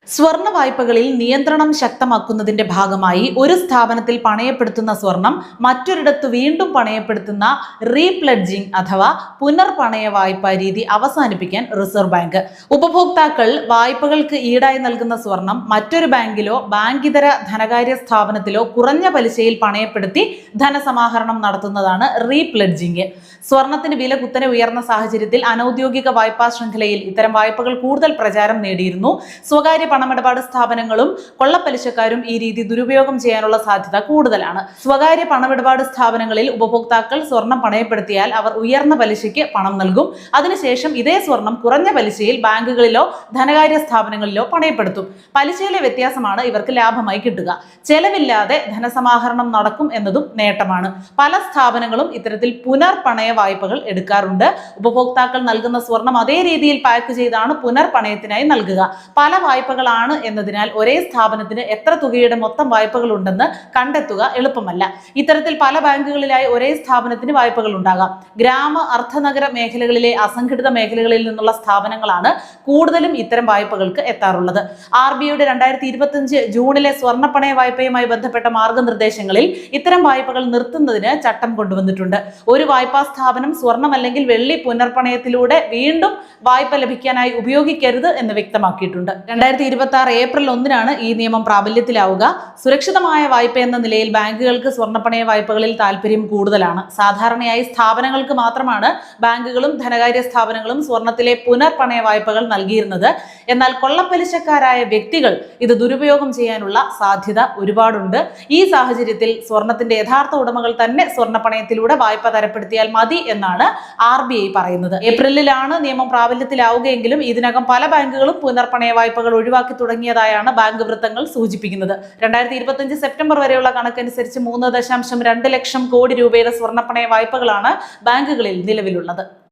സ്വർണ്ണ വായ്പകളിൽ നിയന്ത്രണം ശക്തമാക്കുന്നതിന്റെ ഭാഗമായി ഒരു സ്ഥാപനത്തിൽ പണയപ്പെടുത്തുന്ന സ്വർണം മറ്റൊരിടത്ത് വീണ്ടും പണയപ്പെടുത്തുന്ന റീപ്ലെഡ്ജിംഗ് അഥവാ പുനർപണയ വായ്പാ രീതി അവസാനിപ്പിക്കാൻ റിസർവ് ബാങ്ക് ഉപഭോക്താക്കൾ വായ്പകൾക്ക് ഈടായി നൽകുന്ന സ്വർണം മറ്റൊരു ബാങ്കിലോ ബാങ്കിതര ധനകാര്യ സ്ഥാപനത്തിലോ കുറഞ്ഞ പലിശയിൽ പണയപ്പെടുത്തി ധനസമാഹരണം നടത്തുന്നതാണ് റീപ്ലെഡ്ജിംഗ്. സ്വർണത്തിന് വില കുത്തനെ ഉയർന്ന സാഹചര്യത്തിൽ അനൌദ്യോഗിക വായ്പാ ശൃംഖലയിൽ ഇത്തരം വായ്പകൾ കൂടുതൽ പ്രചാരം നേടിയിരുന്നു. സ്വകാര്യ പണമിടപാട് സ്ഥാപനങ്ങളും കൊള്ളപ്പലിശക്കാരും ഈ രീതി ദുരുപയോഗം ചെയ്യാനുള്ള സാധ്യത കൂടുതലാണ്. സ്വകാര്യ പണമിടപാട് സ്ഥാപനങ്ങളിൽ ഉപഭോക്താക്കൾ സ്വർണം പണയപ്പെടുത്തിയാൽ അവർ ഉയർന്ന പലിശയ്ക്ക് പണം നൽകും. അതിനുശേഷം ഇതേ സ്വർണം കുറഞ്ഞ പലിശയിൽ ബാങ്കുകളിലോ ധനകാര്യ സ്ഥാപനങ്ങളിലോ പണയപ്പെടുത്തും. പലിശയിലെ വ്യത്യാസമാണ് ഇവർക്ക് ലാഭമായി കിട്ടുക. ചെലവില്ലാതെ ധനസമാഹരണം നടക്കും എന്നതും നേട്ടമാണ്. പല സ്ഥാപനങ്ങളും ഇത്തരത്തിൽ പുനർപണയ വായ്പകൾ എടുക്കാറുണ്ട്. ഉപഭോക്താക്കൾ നൽകുന്ന സ്വർണം അതേ രീതിയിൽ പാക്ക് ചെയ്താണ് പുനർപണയത്തിനായി നൽകുക. പല വായ്പകളാണ് എന്നതിനാൽ ഒരേ സ്ഥാപനത്തിന് എത്ര തുകയുടെ മൊത്തം വായ്പകൾ ഉണ്ടെന്ന് കണ്ടെത്തുക എളുപ്പമല്ല. ഇത്തരത്തിൽ പല ബാങ്കുകളിലായി ഒരേ സ്ഥാപനത്തിന് വായ്പകൾ ഉണ്ടാകാം. ഗ്രാമ അർദ്ധനഗര മേഖലകളിലെ അസംഘടിത മേഖലകളിൽ നിന്നുള്ള സ്ഥാപനങ്ങളാണ് കൂടുതലും ഇത്തരം വായ്പകൾക്ക് എത്താറുള്ളത്. RBIയുടെ 2025 ജൂണിലെ സ്വർണ്ണപ്പണയ വായ്പയുമായി ബന്ധപ്പെട്ട മാർഗനിർദ്ദേശങ്ങളിൽ ഇത്തരം വായ്പകൾ നിർത്തുന്നതിന് ചട്ടം കൊണ്ടുവന്നിട്ടുണ്ട്. ഒരു വായ്പാ സ്ഥാപനം സ്വർണം അല്ലെങ്കിൽ വെള്ളി പുനർപണയത്തിലൂടെ വീണ്ടും വായ്പ ലഭിക്കാനായി ഉപയോഗിക്കരുത് എന്ന് വ്യക്തമാക്കിയിട്ടുണ്ട്. 2026 ഏപ്രിൽ 1 ഈ നിയമം പ്രാബല്യത്തിലാവുക. സുരക്ഷിതമായ വായ്പ എന്ന നിലയിൽ ബാങ്കുകൾക്ക് സ്വർണ്ണപ്പണയ വായ്പകളിൽ താല്പര്യം കൂടുതലാണ്. സാധാരണയായി സ്ഥാപനങ്ങൾക്ക് മാത്രമാണ് ബാങ്കുകളും ധനകാര്യ സ്ഥാപനങ്ങളും സ്വർണത്തിലെ പുനർപണയ വായ്പകൾ നൽകിയിരുന്നത്. എന്നാൽ കൊള്ളപ്പലിശക്കാരായ വ്യക്തികൾ ഇത് ദുരുപയോഗം ചെയ്യാനുള്ള സാധ്യത ഒരുപാടുണ്ട്. ഈ സാഹചര്യത്തിൽ സ്വർണത്തിന്റെ യഥാർത്ഥ ഉടമകൾ തന്നെ സ്വർണ്ണപ്പണയത്തിലൂടെ വായ്പ തരപ്പെടുത്തിയാൽ മതി എന്നാണ് RBI പറയുന്നത്. ഏപ്രിലിലാണ് നിയമം പ്രാബല്യത്തിലാവുകയെങ്കിലും ഇതിനകം പല ബാങ്കുകളും പുനർപണയ വായ്പകൾ ഒഴിവാക്കി തുടങ്ങിയതായാണ് ബാങ്ക് വൃത്തങ്ങൾ സൂചിപ്പിക്കുന്നത്. 2025 സെപ്റ്റംബർ വരെയുള്ള കണക്കനുസരിച്ച് 3.2 ലക്ഷം കോടി രൂപയുടെ സ്വർണ്ണപ്പണയ വായ്പകളാണ് ബാങ്കുകളിൽ നിലവിലുള്ളത്.